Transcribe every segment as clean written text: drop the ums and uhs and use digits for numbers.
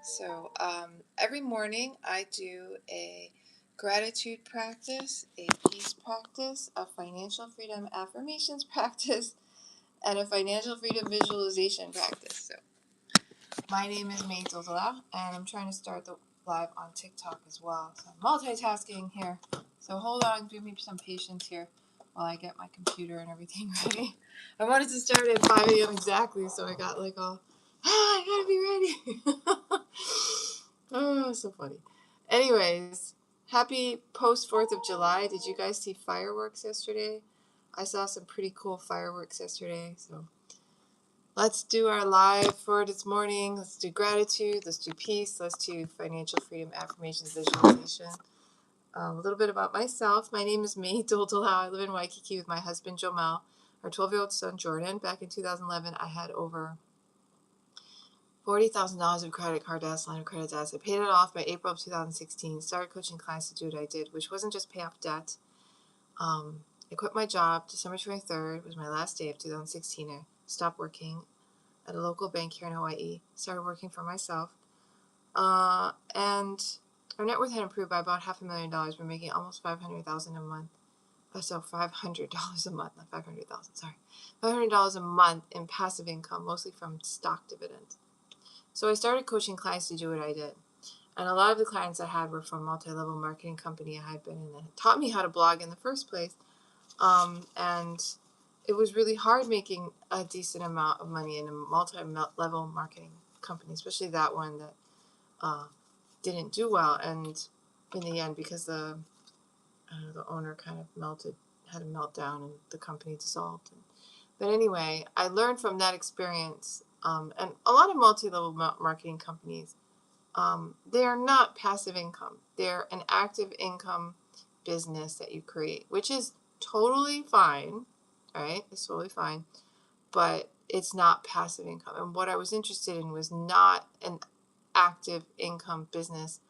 So every morning I do a gratitude practice, a peace practice, a financial freedom affirmations practice, and a financial freedom visualization practice. So my name is May Dodala, and I'm trying to start the live on TikTok as well. So I'm multitasking here. So hold on, give me some patience here while I get my computer and everything ready. I wanted to start at 5 a.m. exactly, so I got like all, I gotta be ready. Oh, so funny. Anyways, happy post 4th of July. Did you guys see fireworks yesterday? I saw some pretty cool fireworks yesterday, so let's do our live for this morning. Let's do gratitude. Let's do peace. Let's do financial freedom affirmations visualization. A little bit about myself. My name is May Doldolau. I live in Waikiki with my husband, Jomel, our 12-year-old son, Jordan. Back in 2011, I had over $40,000 of credit card debts, line of credit debts. I paid it off by April of 2016. Started coaching clients to do what I did, which wasn't just pay off debt. I quit my job. December 23rd was my last day of 2016. I stopped working at a local bank here in Hawaii. Started working for myself. And our net worth had improved by about $500,000. We're making almost $500,000 a month. So $500 a month, not 500,000. Sorry, $500 a month in passive income, mostly from stock dividends. So I started coaching clients to do what I did. And a lot of the clients I had were from multi-level marketing company I had been in that taught me how to blog in the first place. And it was really hard making a decent amount of money in a multi-level marketing company, especially that one that didn't do well. And in the end, because the owner kind of had a meltdown, and the company dissolved. But anyway, I learned from that experience. And a lot of multi-level marketing companies, they are not passive income. They're an active income business that you create, which is totally fine, right? It's totally fine, but it's not passive income. And what I was interested in was not an active income business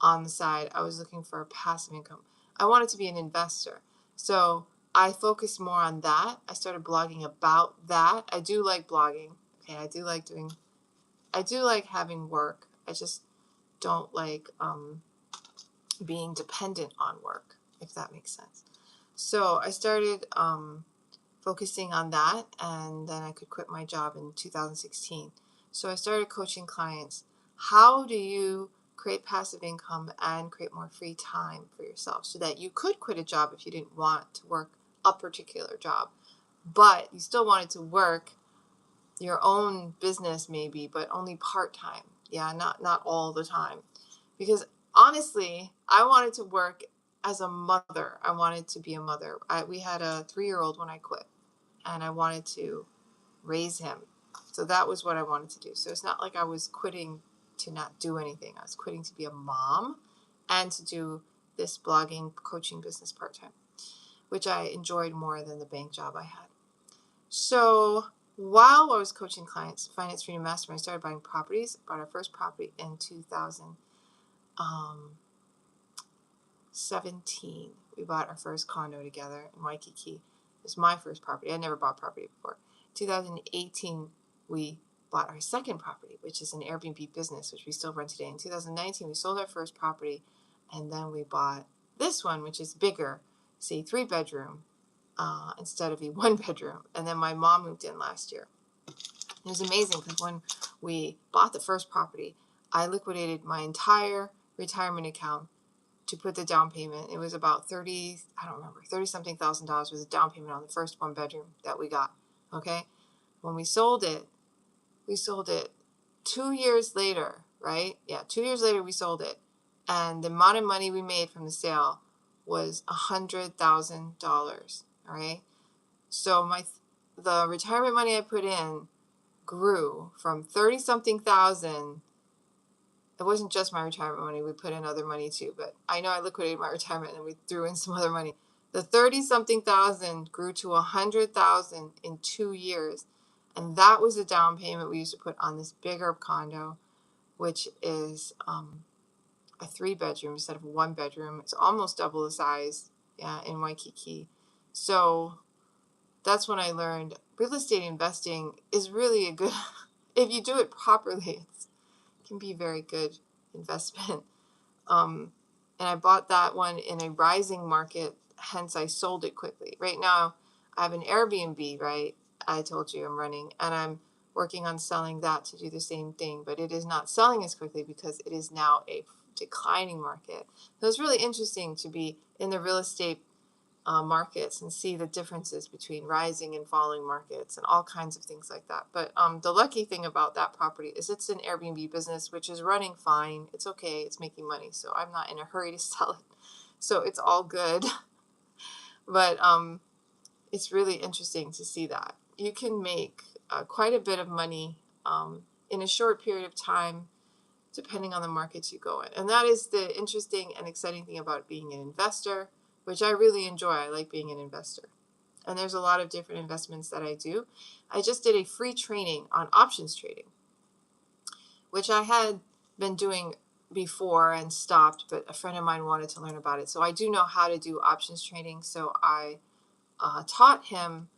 on the side. I was looking for a passive income. I wanted to be an investor. So I focused more on that. I started blogging about that. I do like blogging. Okay, I do like having work. I just don't like being dependent on work, if that makes sense. So I started focusing on that, and then I could quit my job in 2016. So I started coaching clients. How do you create passive income and create more free time for yourself so that you could quit a job if you didn't want to work a particular job, but you still wanted to work your own business maybe, but only part-time. Yeah, not all the time. Because honestly, I wanted to work as a mother. I wanted to be a mother. We had a 3-year-old when I quit, and I wanted to raise him. So that was what I wanted to do. So it's not like I was quitting to not do anything. I was quitting to be a mom and to do this blogging coaching business part-time, which I enjoyed more than the bank job I had. So while I was coaching clients, Finance Freedom Mastermind, I started buying properties. Bought our first property in 2017. We bought our first condo together in Waikiki. It was my first property. I never bought property before. 2018, we bought our second property, which is an Airbnb business, which we still run today. In 2019, we sold our first property, and then we bought this one, which is bigger. It's a 3-bedroom instead of a 1-bedroom. And then my mom moved in last year. It was amazing because when we bought the first property, I liquidated my entire retirement account to put the down payment. It was about 30-something thousand dollars was the down payment on the first 1-bedroom that we got. Okay. When we sold it 2 years later, right? Yeah. 2 years later, we sold it. And the amount of money we made from the sale was $100,000. All right. So the retirement money I put in grew from 30-something thousand. It wasn't just my retirement money. We put in other money too, but I know I liquidated my retirement and we threw in some other money. The 30-something thousand grew to 100,000 in 2 years. And that was the down payment we used to put on this bigger condo, which is a 3-bedroom instead of a 1-bedroom. It's almost double the size, yeah, in Waikiki. So that's when I learned real estate investing is really a good, if you do it properly, it can be a very good investment. And I bought that one in a rising market, hence I sold it quickly. Right now, I have an Airbnb, right? I told you I'm running, and I'm working on selling that to do the same thing, but it is not selling as quickly because it is now a declining market. So it's really interesting to be in the real estate markets and see the differences between rising and falling markets and all kinds of things like that. But the lucky thing about that property is it's an Airbnb business, which is running fine. It's okay. It's making money. So I'm not in a hurry to sell it. So it's all good. But it's really interesting to see that. You can make quite a bit of money in a short period of time, depending on the markets you go in. And that is the interesting and exciting thing about being an investor, which I really enjoy. I like being an investor. And there's a lot of different investments that I do. I just did a free training on options trading, which I had been doing before and stopped, but a friend of mine wanted to learn about it. So I do know how to do options trading. So I taught him.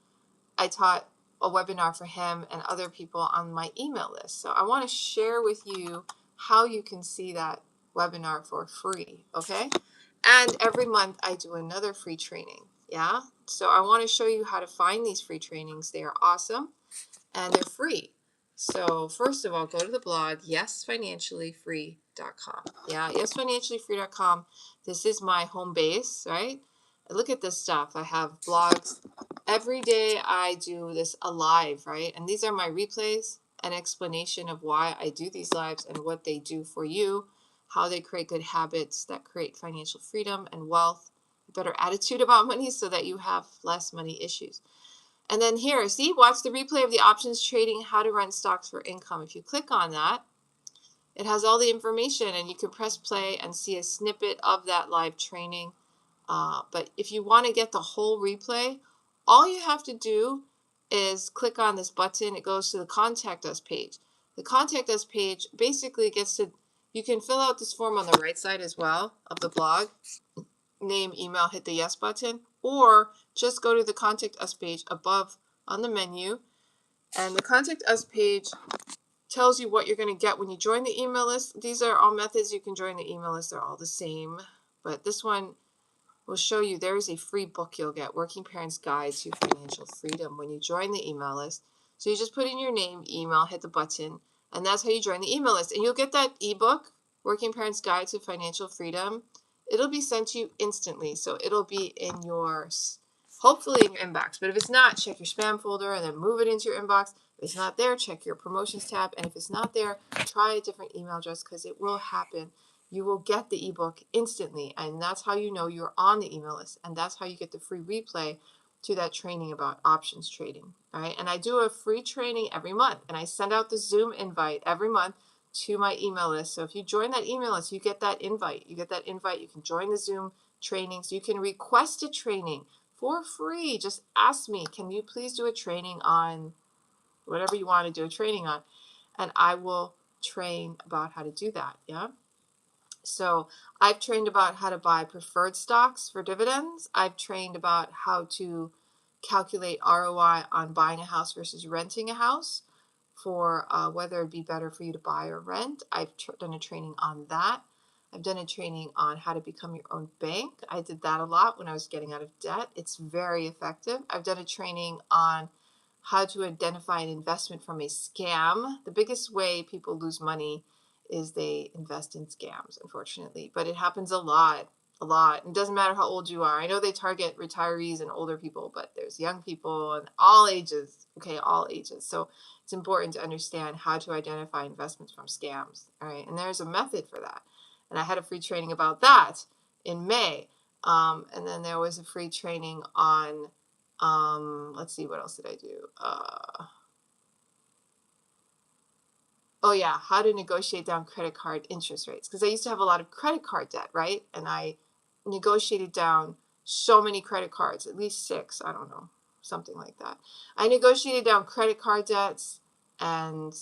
I taught a webinar for him and other people on my email list. So I want to share with you how you can see that webinar for free, okay? And every month I do another free training, yeah? So I want to show you how to find these free trainings. They are awesome and they're free. So first of all, go to the blog, yesfinanciallyfree.com. Yeah, yesfinanciallyfree.com. This is my home base, right? Look at this stuff. I have blogs. Every day I do this live, right? And these are my replays, an explanation of why I do these lives and what they do for you, how they create good habits that create financial freedom and wealth, a better attitude about money so that you have less money issues. And then here, see, watch the replay of the options trading, how to run stocks for income. If you click on that, it has all the information and you can press play and see a snippet of that live training. But if you want to get the whole replay, all you have to do is click on this button. It goes to the contact us page. The contact us page basically gets to, you can fill out this form on the right side as well of the blog. Name, email, hit the yes button, or just go to the contact us page above on the menu. And the contact us page tells you what you're going to get when you join the email list. These are all methods you can join the email list. They're all the same. But this one will show you there is a free book you'll get, Working Parents Guide to Financial Freedom, when you join the email list. So you just put in your name, email, hit the button, and that's how you join the email list. And you'll get that ebook, Working Parents Guide to Financial Freedom. It'll be sent to you instantly. So it'll be in your, hopefully in your inbox. But if it's not, check your spam folder and then move it into your inbox. If it's not there, check your promotions tab. And if it's not there, try a different email address because it will happen. You will get the ebook instantly, and that's how you know you're on the email list, and that's how you get the free replay to that training about options trading. All right, and I do a free training every month, and I send out the Zoom invite every month to my email list. So if you join that email list, you get that invite. You get that invite. You can join the Zoom trainings. You can request a training for free. Just ask me, can you please do a training on whatever you want to do a training on, and I will train about how to do that. Yeah. So I've trained about how to buy preferred stocks for dividends. I've trained about how to calculate ROI on buying a house versus renting a house for whether it'd be better for you to buy or rent. I've done a training on that. I've done a training on how to become your own bank. I did that a lot when I was getting out of debt. It's very effective. I've done a training on how to identify an investment from a scam. The biggest way people lose money is they invest in scams, unfortunately. But it happens a lot. It doesn't matter how old you are. I know they target retirees and older people, but there's young people and all ages. Okay, all ages. So it's important to understand how to identify investments from scams. All right, and there's a method for that. And I had a free training about that in May. And then there was a free training on, let's see, what else did I do? Oh yeah, how to negotiate down credit card interest rates. Because I used to have a lot of credit card debt, right? And I negotiated down so many credit cards, at least 6, I don't know, something like that. I negotiated down credit card debts, and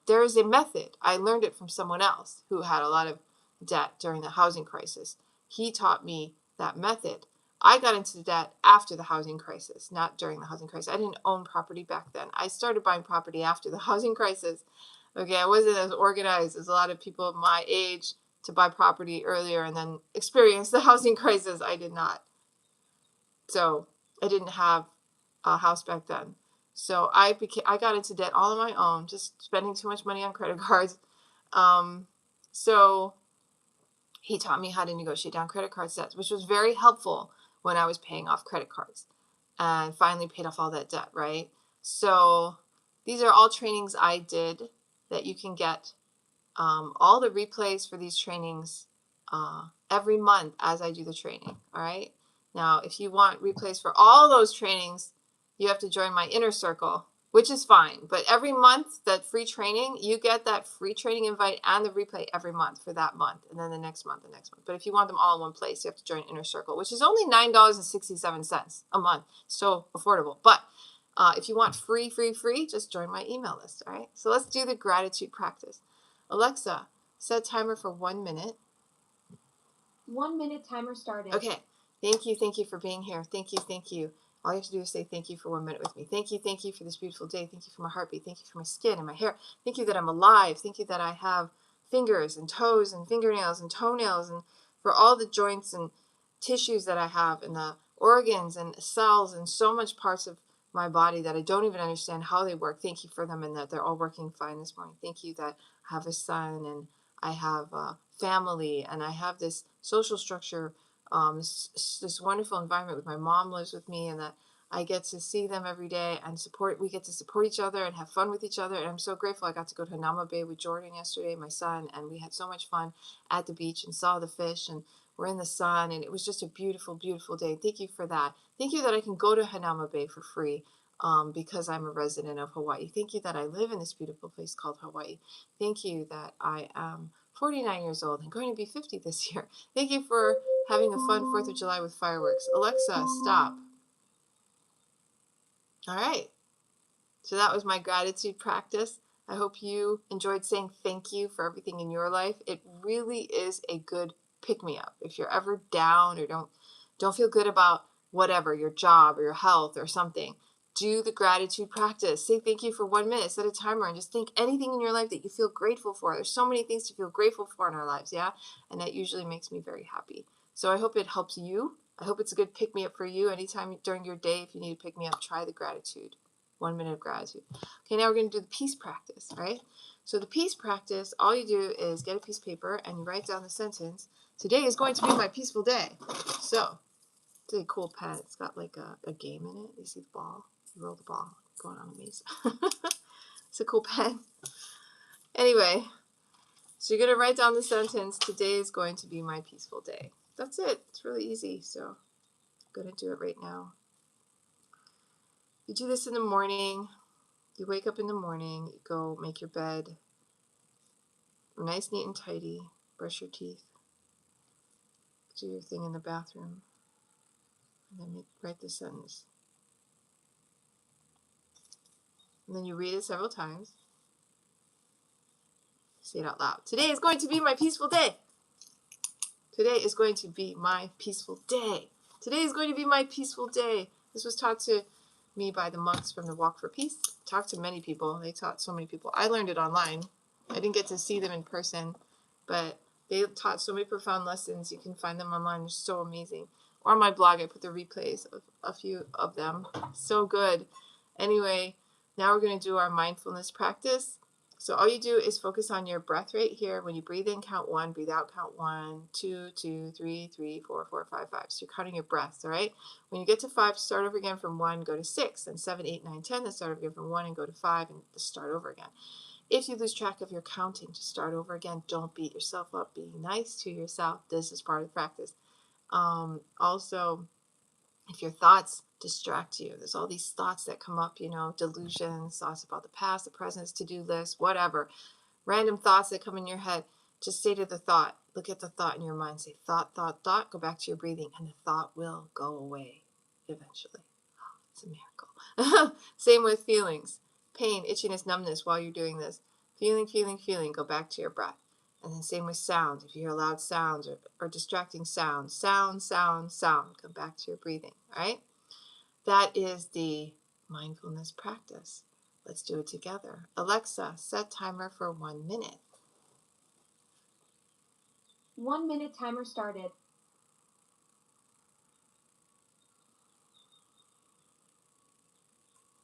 there is a method. I learned it from someone else who had a lot of debt during the housing crisis. He taught me that method. I got into debt after the housing crisis, not during the housing crisis. I didn't own property back then. I started buying property after the housing crisis. Okay, I wasn't as organized as a lot of people my age to buy property earlier and then experience the housing crisis. I did not. So I didn't have a house back then. So I got into debt all on my own, just spending too much money on credit cards. So he taught me how to negotiate down credit card debts, which was very helpful when I was paying off credit cards and finally paid off all that debt, right? So these are all trainings I did that you can get. All the replays for these trainings every month as I do the training, all right? Now, if you want replays for all those trainings, you have to join my inner circle, which is fine. But every month, that free training, you get that free training invite and the replay every month for that month, and then the next month, the next month. But if you want them all in one place, you have to join inner circle, which is only $9.67 a month. So affordable. But if you want free, just join my email list, all right? So let's do the gratitude practice. Alexa, set timer for 1 minute. 1 minute timer started. Okay. Thank you for being here. Thank you. All you have to do is say thank you for 1 minute with me. Thank you for this beautiful day. Thank you for my heartbeat. Thank you for my skin and my hair. Thank you that I'm alive. Thank you that I have fingers and toes and fingernails and toenails, and for all the joints and tissues that I have, and the organs and cells and so much parts of my body that I don't even understand how they work. Thank you for them, and that they're all working fine this morning. Thank you that I have a son, and I have a family, and I have this social structure, this wonderful environment with my mom lives with me, and that I get to see them every day and we get to support each other and have fun with each other. And I'm so grateful I got to go to Hanama Bay with Jordan yesterday, my son, and we had so much fun at the beach and saw the fish, and we're in the sun, and it was just a beautiful, beautiful day. Thank you for that. Thank you that I can go to Hanama Bay for free because I'm a resident of Hawaii. Thank you that I live in this beautiful place called Hawaii. Thank you that I am 49 years old and going to be 50 this year. Thank you for having a fun 4th of July with fireworks. Alexa, stop. All right. So that was my gratitude practice. I hope you enjoyed saying thank you for everything in your life. It really is a good pick-me-up. If you're ever down or don't feel good about whatever, your job or your health or something, do the gratitude practice. Say thank you for 1 minute. Set a timer and just think anything in your life that you feel grateful for. There's so many things to feel grateful for in our lives, yeah? And that usually makes me very happy. So I hope it helps you. I hope it's a good pick-me-up for you. Anytime during your day, if you need to pick me up, try the gratitude. 1 minute of gratitude. Okay, now we're going to do the peace practice, right? So the peace practice, all you do is get a piece of paper and you write down the sentence, today is going to be my peaceful day. So, it's a cool pen. It's got like a game in it. You see the ball? You roll the ball going on a maze. It's a cool pen. Anyway, so you're going to write down the sentence, today is going to be my peaceful day. That's it. It's really easy, so I'm going to do it right now. You do this in the morning. You wake up in the morning, you go make your bed, nice, neat, and tidy, brush your teeth, do your thing in the bathroom, and then write the sentence. And then you read it several times. Say it out loud. Today is going to be my peaceful day. Today is going to be my peaceful day. Today is going to be my peaceful day. This was taught to me by the monks from the Walk for Peace. Talked to many people. They taught so many people. I learned it online. I didn't get to see them in person, but they taught so many profound lessons. You can find them online. They're so amazing. Or on my blog, I put the replays of a few of them. So good. Anyway, now we're going to do our mindfulness practice. So all you do is focus on your breath right here. When you breathe in, count 1. Breathe out, count 1, 2, 2, 3, 3, 4, 4, 5, 5. So you're counting your breaths, all right? When you get to 5, start over again from 1, go to 6, and 7, 8, 9, 10. Then start over again from 1 and go to 5 and start over again. If you lose track of your counting, just start over again. Don't beat yourself up. Be nice to yourself. This is part of the practice. Also, if your thoughts distract you, there's all these thoughts that come up, delusions, thoughts about the past, the present, to-do list, whatever, random thoughts that come in your head. Just say to the thought, look at the thought in your mind, say thought, thought, thought, go back to your breathing, and the thought will go away eventually. It's a miracle. Same with feelings, pain, itchiness, numbness while you're doing this. Feeling, go back to your breath. And then same with sounds. If you hear loud sounds or distracting sound, come back to your breathing, all right? That is the mindfulness practice. Let's do it together. Alexa, set timer for 1 minute. 1 minute timer started.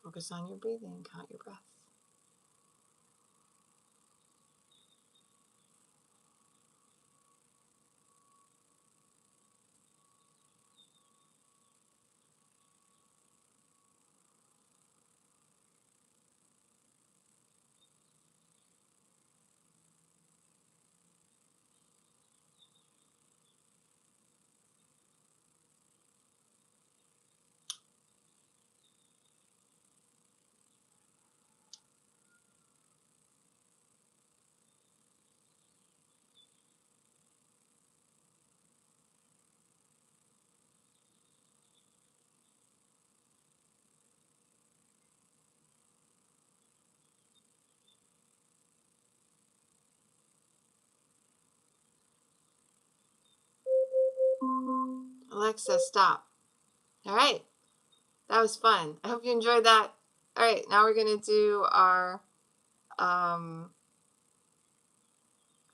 Focus on your breathing. Count your breaths. Alexa, stop. All right. That was fun. I hope you enjoyed that. All right. Now we're going to do our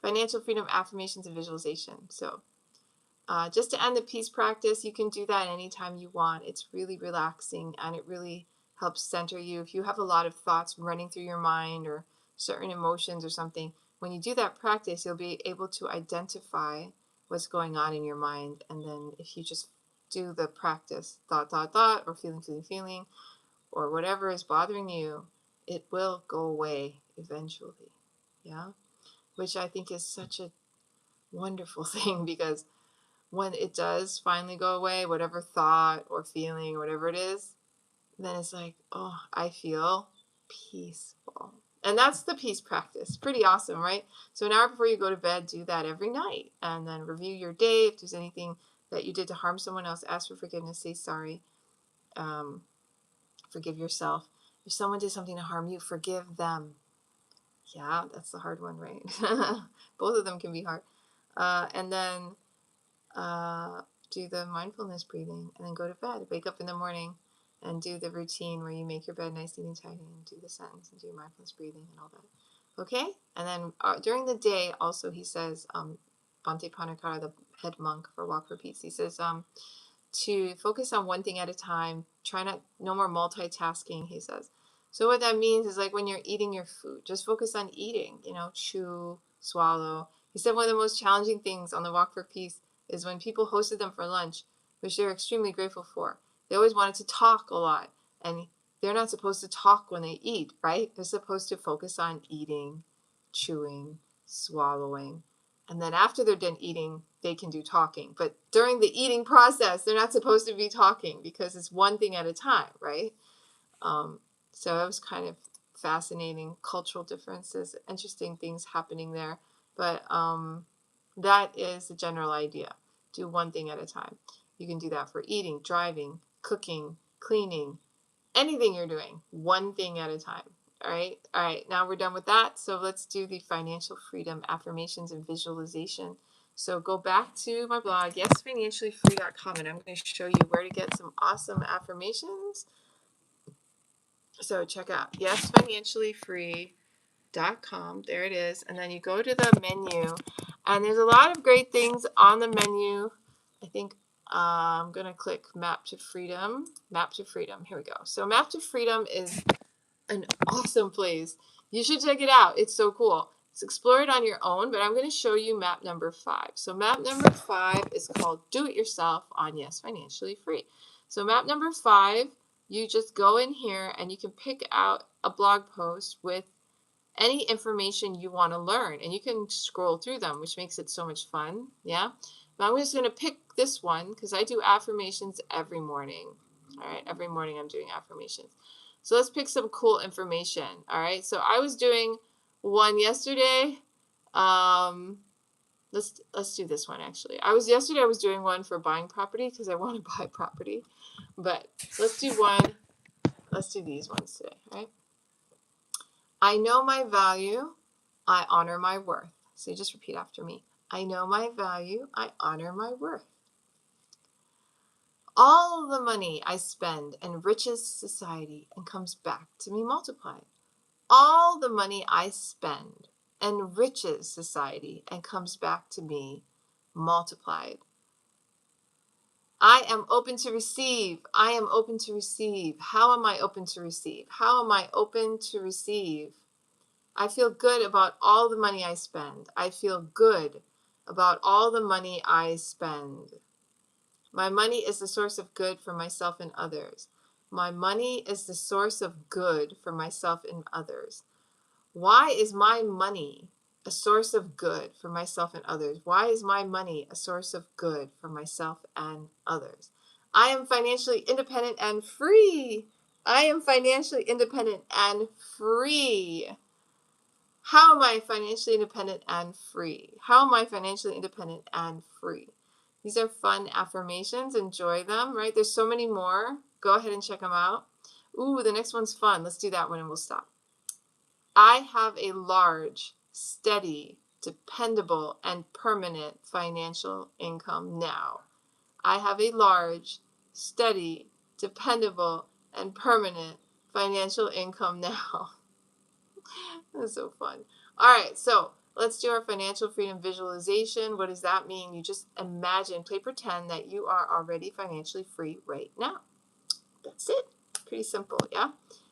financial freedom affirmations and visualization. So just to end the peace practice, you can do that anytime you want. It's really relaxing and it really helps center you. If you have a lot of thoughts running through your mind or certain emotions or something, when you do that practice, you'll be able to identify what's going on in your mind. And then if you just do the practice, thought, or feeling, or whatever is bothering you, it will go away eventually. Yeah. Which I think is such a wonderful thing, because when it does finally go away, whatever thought or feeling or whatever it is, then it's like, oh, I feel peaceful. And that's the peace practice. Pretty awesome, right? So an hour before you go to bed, do that every night. And then review your day. If there's anything that you did to harm someone else, ask for forgiveness, say sorry, forgive yourself. If someone did something to harm you, forgive them. Yeah, that's the hard one, right? Both of them can be hard. And then do the mindfulness breathing, and then go to bed. Wake up in the morning and do the routine where you make your bed nice, neat, and tidy, and do the sentence and do mindfulness breathing and all that. Okay? And then during the day, also, he says, Bhante Panakara, the head monk for Walk for Peace, he says to focus on one thing at a time. Try no more multitasking, he says. So what that means is, like, when you're eating your food, just focus on eating, chew, swallow. He said one of the most challenging things on the Walk for Peace is when people hosted them for lunch, which they're extremely grateful for. They always wanted to talk a lot, and they're not supposed to talk when they eat, right? They're supposed to focus on eating, chewing, swallowing. And then after they're done eating, they can do talking. But during the eating process, they're not supposed to be talking, because it's one thing at a time, right? So it was kind of fascinating, cultural differences, interesting things happening there. But that is the general idea. Do one thing at a time. You can do that for eating, driving, cooking, cleaning, anything you're doing, one thing at a time. All right, now we're done with that. So let's do the financial freedom affirmations and visualization. So go back to my blog, yesfinanciallyfree.com, and I'm going to show you where to get some awesome affirmations. So check out yesfinanciallyfree.com. There it is. And then you go to the menu, and there's a lot of great things on the menu. I think I'm going to click Map to Freedom. Map to Freedom. Here we go. So Map to Freedom is an awesome place. You should check it out. It's so cool. It's explore it on your own, but I'm going to show you map number 5. So map number 5 is called Do It Yourself on Yes Financially Free. So map number 5, you just go in here and you can pick out a blog post with any information you want to learn, and you can scroll through them, which makes it so much fun. Yeah. But I'm just going to pick this one because I do affirmations every morning. All right. Every morning I'm doing affirmations. So let's pick some cool information. All right. So I was doing one yesterday. Let's do this one actually. Yesterday I was doing one for buying property because I want to buy property. But let's do one. Let's do these ones today. All right. I know my value. I honor my worth. So you just repeat after me. I know my value. I honor my worth. All the money I spend enriches society and comes back to me multiplied. All the money I spend enriches society and comes back to me multiplied. I am open to receive. I am open to receive. How am I open to receive? How am I open to receive? I feel good about all the money I spend. I feel good about all the money I spend. My money is the source of good for myself and others. My money is the source of good for myself and others. Why is my money a source of good for myself and others? Why is my money a source of good for myself and others? I am financially independent and free. I am financially independent and free. How am I financially independent and free? How am I financially independent and free? These are fun affirmations. Enjoy them, right? There's so many more. Go ahead and check them out. Ooh, the next one's fun. Let's do that one and we'll stop. I have a large, steady, dependable, and permanent financial income now. I have a large, steady, dependable, and permanent financial income now. That's so fun. All right, so let's do our financial freedom visualization. What does that mean? You just imagine, play pretend that you are already financially free right now. That's it. Pretty simple, yeah?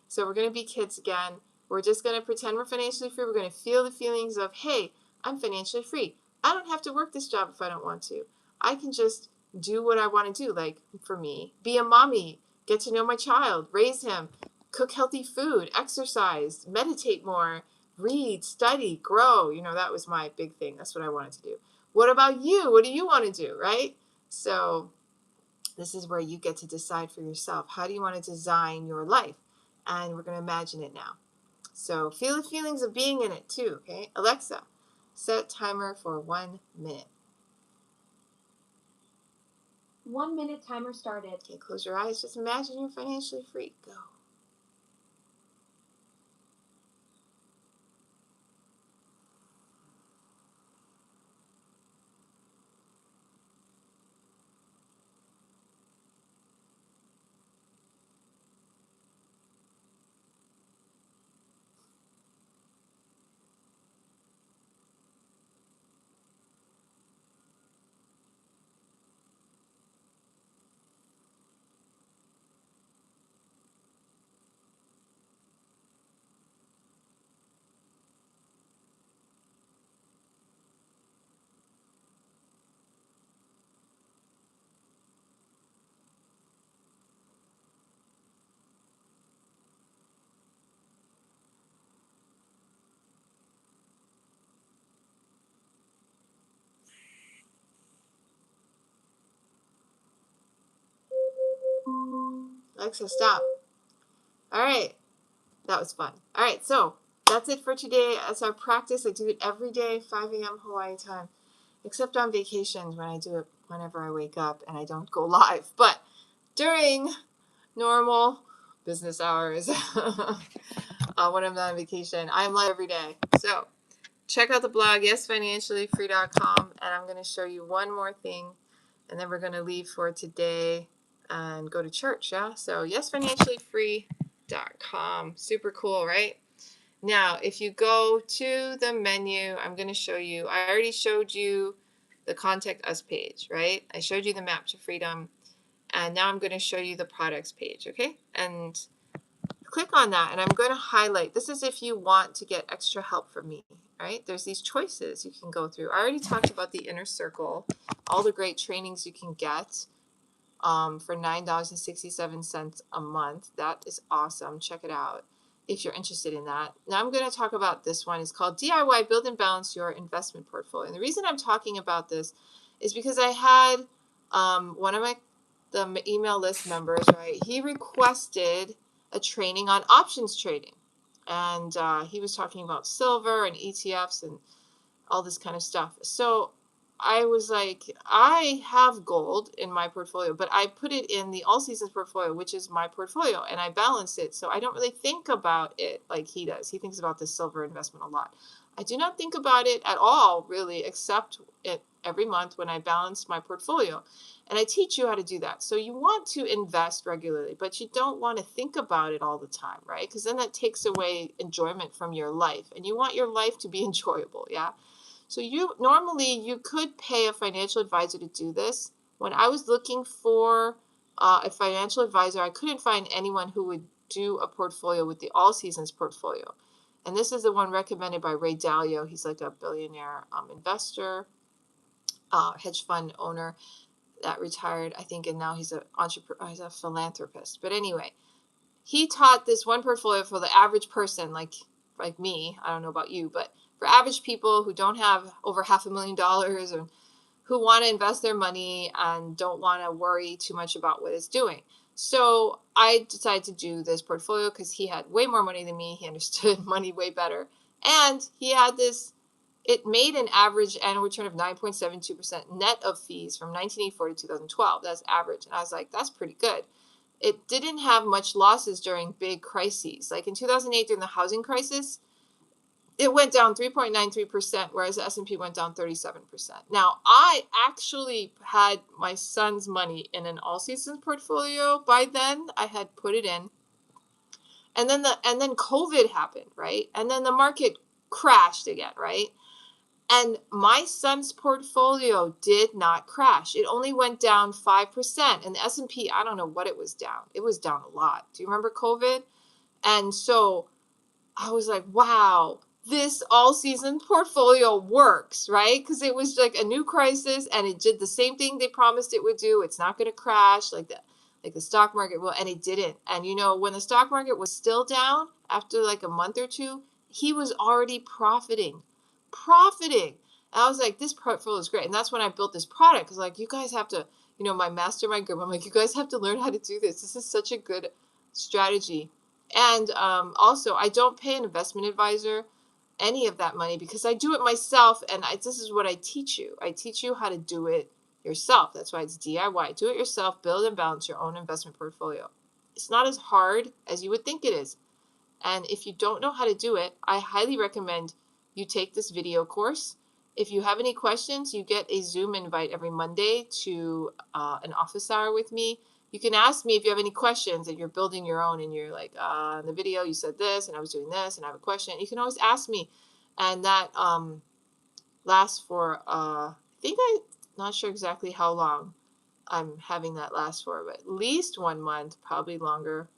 So we're going to be kids again. We're just going to pretend we're financially free. We're going to feel the feelings of, hey, I'm financially free. I don't have to work this job if I don't want to. I can just do what I want to do. Like for me, be a mommy, get to know my child, raise him, cook healthy food, exercise, meditate more, read, study, grow. You know, that was my big thing. That's what I wanted to do. What about you? What do you want to do, right? So this is where you get to decide for yourself. How do you want to design your life? And we're going to imagine it now. So feel the feelings of being in it too, okay? Alexa, set timer for 1 minute. 1 minute timer started. Okay, close your eyes. Just imagine you're financially free. Go. Alexa, stop. All right. That was fun. All right, so that's it for today. That's our practice. I do it every day, 5 a.m. Hawaii time, except on vacations when I do it whenever I wake up and I don't go live. But during normal business hours, when I'm not on vacation, I'm live every day. So check out the blog, yesfinanciallyfree.com, and I'm going to show you one more thing, and then we're going to leave for today and go to church, yeah? So yesfinanciallyfree.com. Super cool, right? Now, if you go to the menu, I'm going to show you, I already showed you the Contact Us page, right? I showed you the Map to Freedom, and now I'm going to show you the products page, okay? And click on that, and I'm going to highlight, this is if you want to get extra help from me, right? There's these choices you can go through. I already talked about the Inner Circle, all the great trainings you can get for $9.67 a month. That is awesome. Check it out if you're interested in that. Now I'm going to talk about this one. It's called DIY Build and Balance Your Investment Portfolio. And the reason I'm talking about this is because I had one of the email list members, right? He requested a training on options trading. And he was talking about silver and ETFs and all this kind of stuff. So I was like, I have gold in my portfolio, but I put it in the all seasons portfolio, which is my portfolio, and I balance it. So I don't really think about it like he does. He thinks about the silver investment a lot. I do not think about it at all, really, except it every month when I balance my portfolio. And I teach you how to do that. So you want to invest regularly, but you don't want to think about it all the time, right? Because then that takes away enjoyment from your life. And you want your life to be enjoyable, yeah? So you could pay a financial advisor to do this. When I was looking for a financial advisor, I couldn't find anyone who would do a portfolio with the all seasons portfolio. And this is the one recommended by Ray Dalio. He's like a billionaire investor, hedge fund owner that retired, I think, and now he's an entrepreneur, he's a philanthropist. But anyway, he taught this one portfolio for the average person, like me. I don't know about you, but for average people who don't have over $500,000 or who want to invest their money and don't want to worry too much about what it's doing. So I decided to do this portfolio because he had way more money than me. He understood money way better. And he had this, it made an average annual return of 9.72% net of fees from 1984 to 2012. That's average. And I was like, that's pretty good. It didn't have much losses during big crises. Like in 2008 during the housing crisis, it went down 3.93%, whereas the S&P went down 37%. Now, I actually had my son's money in an all seasons portfolio by then. I had put it in. And then COVID happened, right? And then the market crashed again, right? And my son's portfolio did not crash. It only went down 5%. And the S&P, I don't know what it was down. It was down a lot. Do you remember COVID? And so I was like, wow, this all season portfolio works, right? Because it was like a new crisis and it did the same thing they promised it would do. It's not going to crash like the stock market will, and it didn't. And when the stock market was still down after like a month or two, he was already profiting. And I was like, this portfolio is great. And that's when I built this product. Because like, you guys have to, my mastermind group, I'm like, you guys have to learn how to do this. This is such a good strategy. And also, I don't pay an investment advisor any of that money because I do it myself. And this is what I teach you. I teach you how to do it yourself. That's why it's DIY. Do it yourself. Build and balance your own investment portfolio. It's not as hard as you would think it is. And if you don't know how to do it, I highly recommend you take this video course. If you have any questions, you get a Zoom invite every Monday to an office hour with me. You can ask me if you have any questions and you're building your own and you're like, in the video you said this and I was doing this and I have a question. You can always ask me. And that lasts for, I'm not sure exactly how long I'm having that last for, but at least 1 month, probably longer.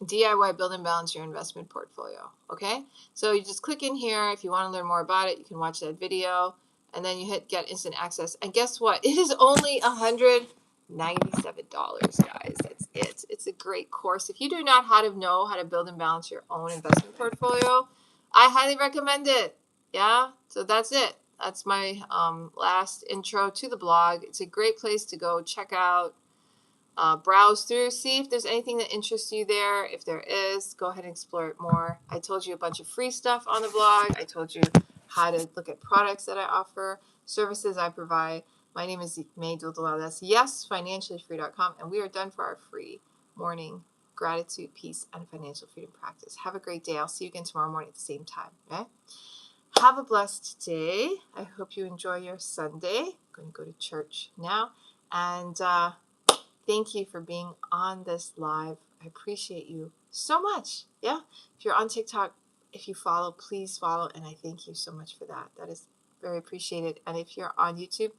DIY build and balance your investment portfolio. Okay, so you just click in here. If you want to learn more about it, you can watch that video and then you hit get instant access. And guess what? It is only $197, guys. That's it. It's a great course. If you do not know how to build and balance your own investment portfolio, I highly recommend it. Yeah, so that's it. That's my last intro to the blog. It's a great place to go check out, browse through, see if there's anything that interests you there. If there is, go ahead and explore it more. I told you a bunch of free stuff on the blog. I told you how to look at products that I offer, services I provide. My name is May Duldalau. That's yesfinanciallyfree.com. And we are done for our free morning gratitude, peace, and financial freedom practice. Have a great day. I'll see you again tomorrow morning at the same time. Okay? Have a blessed day. I hope you enjoy your Sunday. I'm going to go to church now. And thank you for being on this live. I appreciate you so much. Yeah. If you're on TikTok, if you follow, please follow. And I thank you so much for that. That is very appreciated. And if you're on YouTube,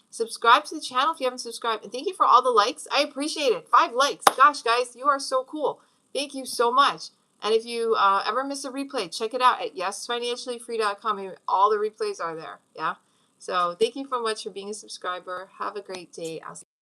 subscribe to the channel if you haven't subscribed. And thank you for all the likes. I appreciate it. 5 likes. Gosh, guys, you are so cool. Thank you so much. And if you ever miss a replay, check it out at yesfinanciallyfree.com. All the replays are there. Yeah. So thank you so much for being a subscriber. Have a great day. I'll see you.